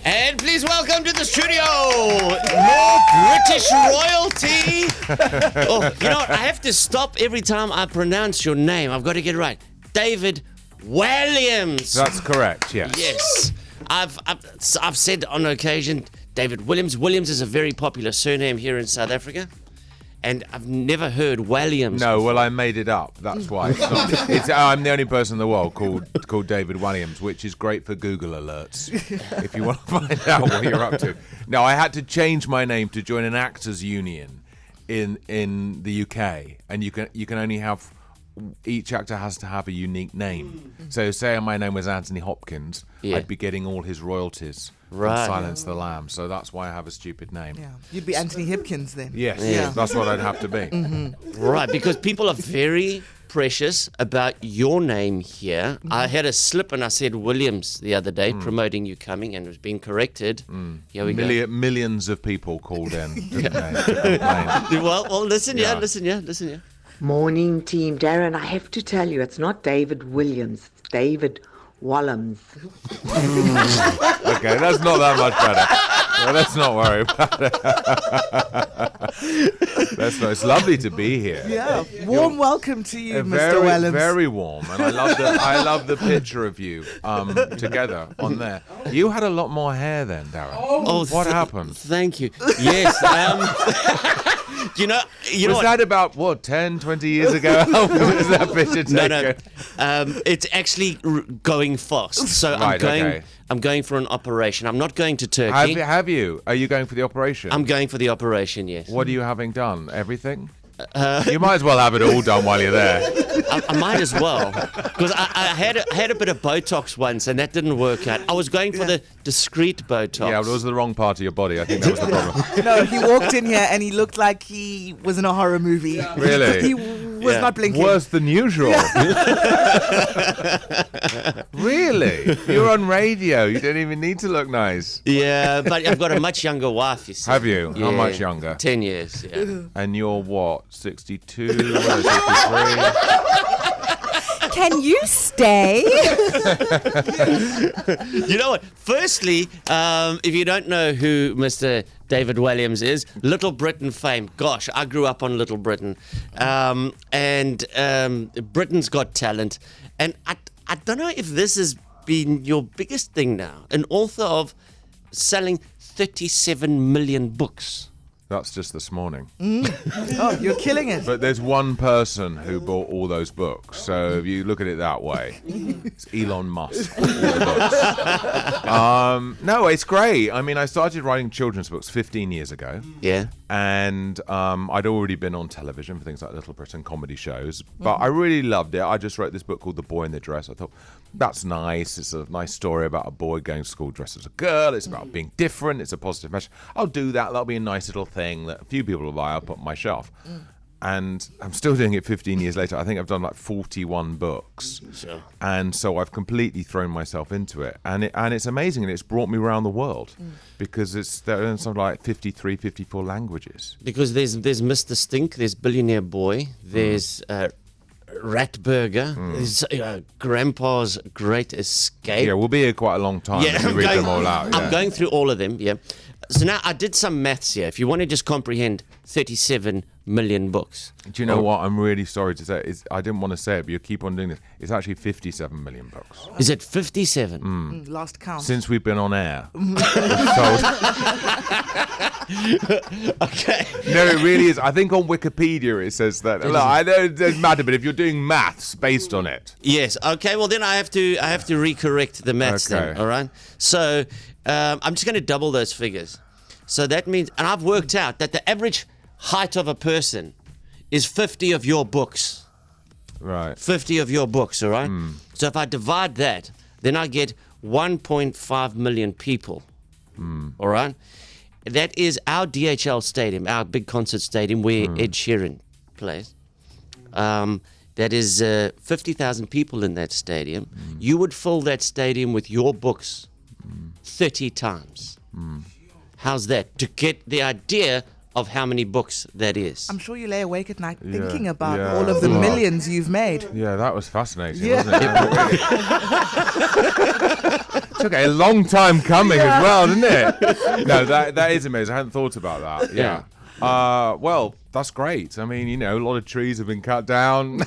And please welcome to the studio, more British royalty. Oh, you know what? I have to stop every time I pronounce your name. I've got to get it right. David Walliams. That's correct, yes. Yes. I've said on occasion, David Williams. Williams is a very popular surname here in South Africa. And I've never heard Walliams. No, well, I made it up. That's why. I'm the only person in the world called David Walliams, which is great for Google alerts if you want to find out what you're up to. No, I had to change my name to join an actors union in the UK, and you can only have, each actor has to have a unique name. So say my name was Anthony Hopkins, I'd be getting all his royalties. Right. Silence the Lamb, so that's why I have a stupid name. Yeah, you'd be Anthony Hopkins then. Yes, that's what I'd have to be. Mm-hmm. Right, because people are very precious about your name here. Mm-hmm. I had a slip and I said Williams the other day, promoting you coming, and it was being corrected. Here we go. Millions of people called in, didn't they? Well, listen here. Morning, team. Darren, I have to tell you, it's not David Williams, it's David Walliams. Okay, that's not that much better. Well, let's not worry about it. It's lovely to be here. Yeah, warm welcome to you, Mr. Walliams. Very warm, and I love the picture of you together on there. You had a lot more hair then, Darren. Oh, what happened? Thank you. Yes, you know was what? that about 10, 20 years ago? How was that picture taken? No. It's actually going fast. So I'm going for an operation. I'm not going to Turkey. Have you? Are you going for the operation? I'm going for the operation. Yes. What are you having done? Everything? You might as well have it all done while you're there. I might as well, because I had a bit of Botox once and that didn't work out. I was going for the discreet Botox. Yeah, but it was the wrong part of your body. I think that was the problem. No, he walked in here and he looked like he was in a horror movie. Really? He was not blinking. Worse than usual. Really? You're on radio. You don't even need to look nice. Yeah, but I've got a much younger wife, you see. Have you? Yeah, How much younger? 10 years, yeah. And you're what? 62? 63? Can you stay? You know what? Firstly, if you don't know who Mr. David Walliams is, Little Britain fame. Gosh, I grew up on Little Britain. And Britain's Got Talent. And I don't know if this has been your biggest thing now. An author of selling 37 million books. That's just this morning. Oh, you're killing it. But there's one person who bought all those books. So if you look at it that way, it's Elon Musk. All the books. No, it's great. I mean, I started writing children's books 15 years ago. Yeah. And I'd already been on television for things like Little Britain comedy shows. But I really loved it. I just wrote this book called The Boy in the Dress. I thought, that's nice. It's a nice story about a boy going to school dressed as a girl. It's about being different. It's a positive message. I'll do that. That'll be a nice little thing that a few people will buy. I'll put on my shelf. And I'm still doing it 15 years later. I think I've done like 41 books. Sure. And so I've completely thrown myself into it. And it's amazing. And it's brought me around the world because they're in something like 53, 54 languages. Because there's Mr. Stink, there's Billionaire Boy, there's Ratburger, there's Grandpa's Great Escape. Yeah, we'll be here quite a long time if you read them all out. Yeah. I'm going through all of them, yeah. So now I did some maths here. If you want to just comprehend 37 million books. Do you know what? I'm really sorry to say. I didn't want to say it, but you keep on doing this. It's actually 57 million books. Is it 57? Last count. Since we've been on air. Okay. No, it really is. I think on Wikipedia it says that. Look, I know it doesn't matter, but if you're doing maths based on it. Yes. Okay. Well, then I have to recorrect the maths then. All right. So I'm just going to double those figures. So that means, and I've worked out that the average height of a person is 50 of your books. Right. 50 of your books. All right. So if I divide that, then I get 1.5 million people. All right. That is our DHL stadium, our big concert stadium where Ed Sheeran plays. That is 50,000 people in that stadium. You would fill that stadium with your books 30 times. How's that? To get the idea of how many books that is. I'm sure you lay awake at night Yeah, thinking about yeah. all of the Well, millions you've made. Yeah, that was fascinating, Yeah. wasn't it? Took a long time coming as well, didn't it? No, that is amazing. I hadn't thought about that. Yeah. Well, that's great. I mean, a lot of trees have been cut down.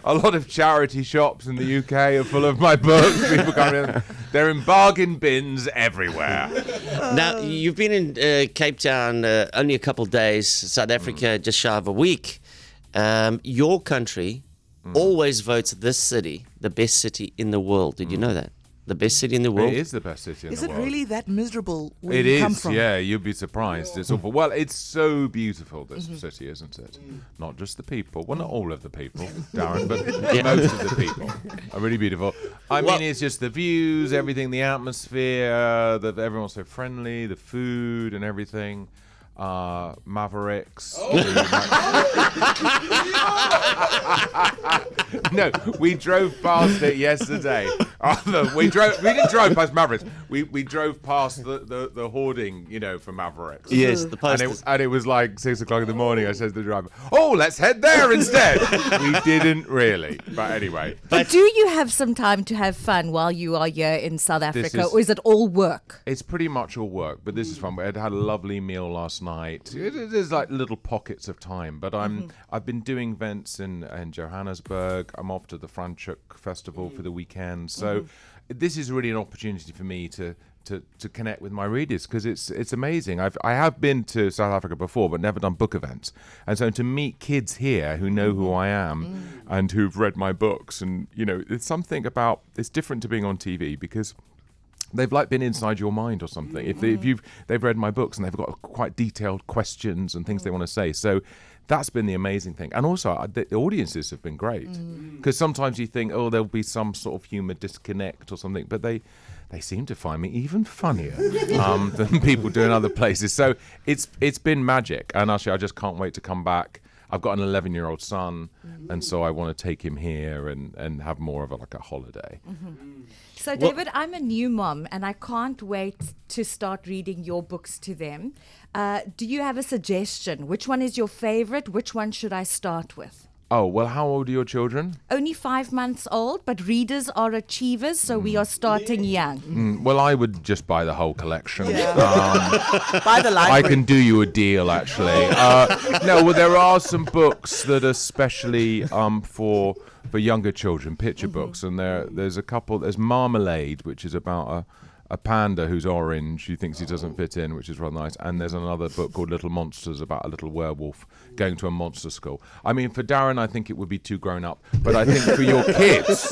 A lot of charity shops in the UK are full of my books. People coming in. They're in bargain bins everywhere. Now, you've been in Cape Town only a couple of days, South Africa just shy of a week. Your country always votes this city the best city in the world. Did you know that? The best city in the world? It is the best city in Is the it world. really that miserable where It you come is, from? yeah. You'd be surprised. It's awful. Well, it's so beautiful, this city, isn't it? Not just the people. Well, not all of the people, Darren, but most of the people are really beautiful. I mean, it's just the views, everything, the atmosphere, that everyone's so friendly, the food and everything. Mavericks. No, we drove past it yesterday. We didn't drive past Mavericks. We drove past the hoarding, for Mavericks. Yes, the posters. And it was like 6 o'clock in the morning. I said to the driver, "Oh, let's head there instead." We didn't really, but anyway. But do you have some time to have fun while you are here in South Africa, or is it all work? It's pretty much all work, but this is fun. We had a lovely meal last night. There's like little pockets of time, but I've been doing events in Johannesburg. I'm off to the Franschhoek Festival for the weekend, so this is really an opportunity for me to connect with my readers, because it's amazing. I have been to South Africa before, but never done book events, and so to meet kids here who know who I am and who've read my books, and it's something about it's different to being on TV, because they've like been inside your mind or something. If they've read my books and they've got quite detailed questions and things they want to say. So that's been the amazing thing. And also the audiences have been great, because sometimes you think, oh, there'll be some sort of humour disconnect or something, but they seem to find me even funnier than people do in other places. So it's been magic, and actually I just can't wait to come back. I've got an 11-year-old son, and so I want to take him here and have more of a holiday. So, David, I'm a new mom, and I can't wait to start reading your books to them. Do you have a suggestion? Which one is your favorite? Which one should I start with? Oh, well, how old are your children? Only 5 months old, but readers are achievers, so we are starting young. Well, I would just buy the whole collection. By the library. I can do you a deal, actually. No, well, there are some books that are specially for younger children, picture books, and there's a couple. There's Marmalade, which is about a panda who's orange, who thinks he doesn't fit in, which is rather nice. And there's another book called Little Monsters, about a little werewolf going to a monster school. I mean, for Darren, I think it would be too grown up, but I think for your kids,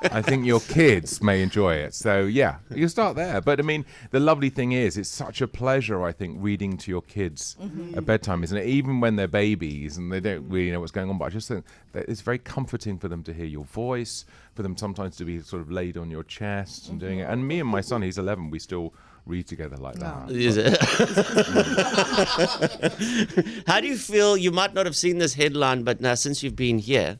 I think your kids may enjoy it. So yeah, you start there. But I mean, the lovely thing is, it's such a pleasure, I think, reading to your kids at bedtime, isn't it? Even when they're babies and they don't really know what's going on. But I just think that it's very comforting for them to hear your voice, for them sometimes to be sort of laid on your chest and doing it. And me and my son, he's 11, we still read together like that. Is it? How do you feel? You might not have seen this headline, but now since you've been here,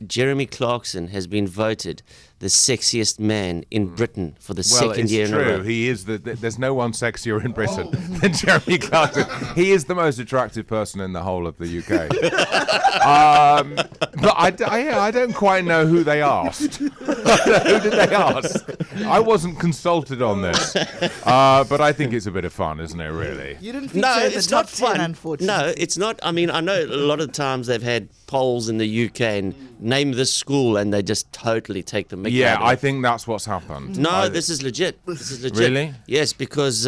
Jeremy Clarkson has been voted the sexiest man in Britain for the second year in a row. Well, it's true. He is there's no one sexier in Britain than Jeremy Clarkson. He is the most attractive person in the whole of the UK. But I don't quite know who they asked. Who did they ask? I wasn't consulted on this. But I think it's a bit of fun, isn't it, really? You didn't feature No, in the it's top not 10, fun. unfortunately. No, it's not. I mean, I know a lot of times they've had polls in the UK and name this school, and they just totally take the mickey Yeah, out of I it. think that's what's happened. No, this is legit. This is legit. Really? Yes, because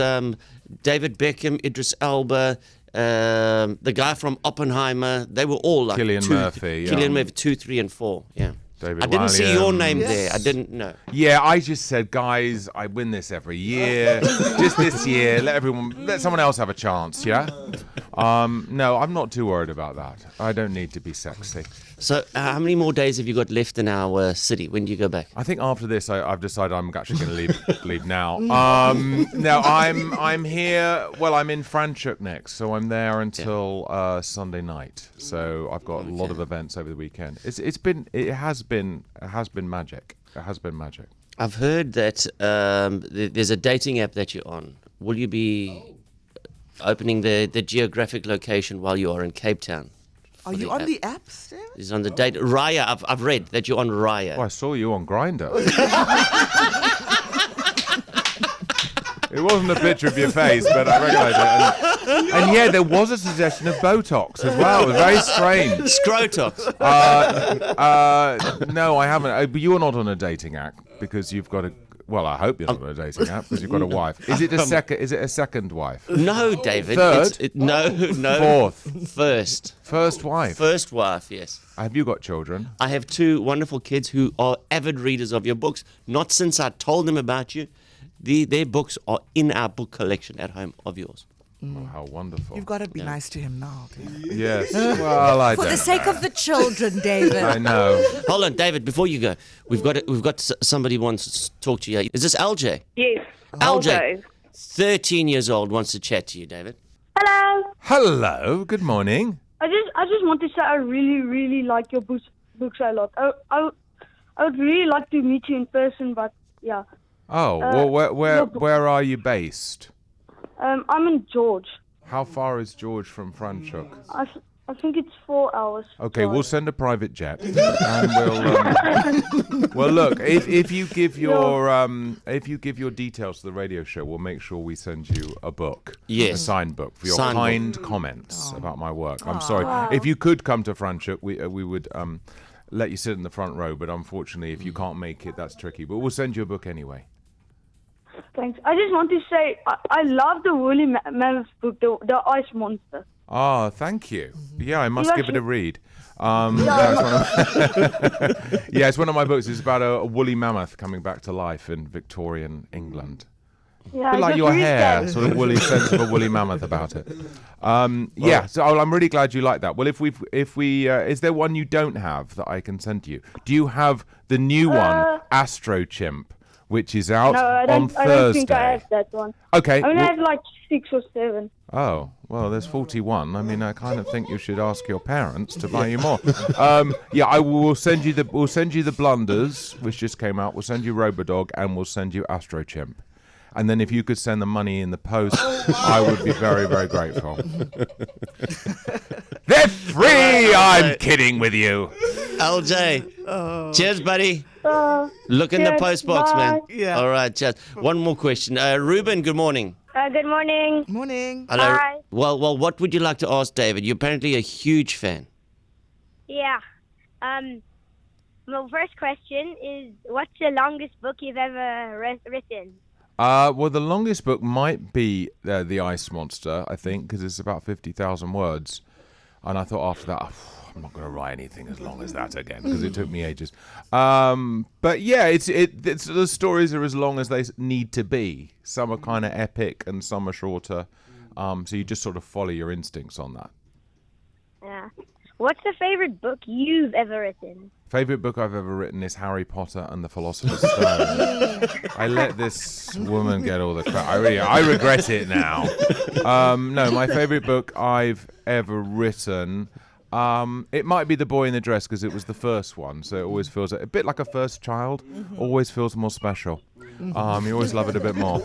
David Beckham, Idris Elba, the guy from Oppenheimer, they were all like Cillian Murphy, Cillian yeah. Murphy, 2, 3, and 4. Yeah. David I didn't see your Walliams. name there. I didn't know. Yeah, I just said, guys, I win this every year. Just this year, let someone else have a chance, yeah? No, I'm not too worried about that. I don't need to be sexy. So, how many more days have you got left in our city? When do you go back? I think after this, I've decided I'm actually going to leave now. No, I'm here. Well, I'm in Franschhoek next, so I'm there until Sunday night. So I've got a lot of events over the weekend. It has been magic. It has been magic. I've heard that there's a dating app that you're on. Will you be opening the geographic location while you are in Cape Town. Are you on the app still? He's on the date. Raya, I've read that you're on Raya. Oh, I saw you on Grindr. It wasn't a picture of your face, but I recognise it. And yeah, there was a suggestion of Botox as well. It was very strange. Scrotox. No, I haven't. But you're not on a dating app because you've got a. Well, I hope you're not on a dating app because you've got a wife. Is it a second? Is it a second wife? No, David. Third? No. Fourth. First wife. First wife, yes. Have you got children? I have 2 wonderful kids who are avid readers of your books. Not since I told them about you. Their books are in our book collection at home of yours. Oh, how wonderful. You've got to be nice to him now. David. Yes. Well, I For don't the sake of the children, David. I know. Hold on, David, before you go. We've got somebody wants to talk to you. Is this LJ? Yes. LJ, 13 years old, wants to chat to you, David. Hello. Hello. Good morning. I just want to say I really like your books a lot. I would really like to meet you in person, but yeah. Oh, well, where are you based? I'm in George. How far is George from Franschhoek? I think it's 4 hours. Okay, we'll send a private jet, and we'll. Well, look, if you give your details to the radio show, we'll make sure we send you a book, Yes. a signed book for your Signed kind comments about my work. I'm sorry. If you could come to Franschhoek, we would let you sit in the front row, but unfortunately, if you can't make it, that's tricky. But we'll send you a book anyway. Thanks. I just want to say I love the woolly mammoth book, the Ice Monster. Oh, thank you. Yeah, I must You give it a actually- read. Yeah, it's one of my books. It's about a woolly mammoth coming back to life in Victorian England. Yeah, A bit like just your read hair, that. sort of woolly sense of a woolly mammoth about it. Yeah, so I'm really glad you like that. Well, if we, is there one you don't have that I can send to you? Do you have the new one, Astro Chimp, which is out No, I on don't Thursday? think I have that one. Okay. I only well- have like 6 or 7. Oh, well, there's 41. I mean, I kind of think you should ask your parents to buy you more. Yeah, we'll send you the Blunders, which just came out. We'll send you Robodog, and we'll send you Astro Chimp. And then if you could send the money in the post, I would be very, very grateful. They're free! I'm kidding with you. LJ, cheers, buddy. Look in the cheers, post box, man. bye. Yeah. All right, cheers. One more question. Ruben, good morning. Good morning. Morning. Hello. Hi. Well, what would you like to ask David? You're apparently a huge fan. Yeah. My first question is, what's the longest book you've ever written? Well, the longest book might be The Ice Monster, I think, because it's about 50,000 words. And I thought after that, I'm not going to write anything as long as that again, because it took me ages. But yeah, it's the stories are as long as they need to be. Some are kind of epic and some are shorter. So you just sort of follow your instincts on that. Yeah. What's the favorite book you've ever written? Favorite book I've ever written is Harry Potter and the Philosopher's Stone. I let this woman get all the crap. I regret it now. No, my favorite book I've ever written, it might be The Boy in the Dress because it was the first one, so it always feels a bit like a first child. Always feels more special. You always love it a bit more.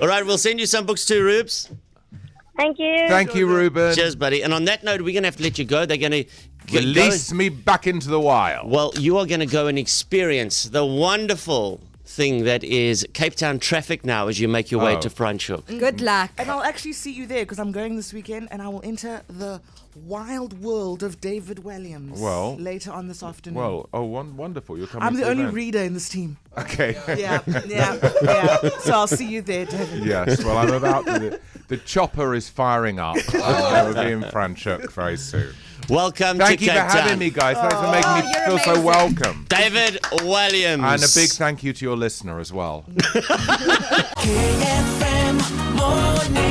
All right, we'll send you some books too, Rubes. Thank you. Thank you, Ruben. Cheers, buddy. And on that note, we're going to have to let you go. They're going to Release me back into the wild. Well, you are going to go and experience the wonderful thing that is Cape Town traffic now as you make your way Oh. to Franschhoek. Good luck. And I'll actually see you there because I'm going this weekend and I will enter the wild world of David Walliams Well- later on this afternoon. Well, wonderful. You're coming I'm to the only event. reader in this team. Okay. Yeah. So I'll see you there, David. Yes, well, I'm about to. The chopper is firing up. I will be in Franschhoek very soon. Welcome Thank to you Cape for having Town. me, guys. Thanks for making me you're feel so amazing. welcome. David Walliams. And a big thank you to your listener as well. KFM Mornings.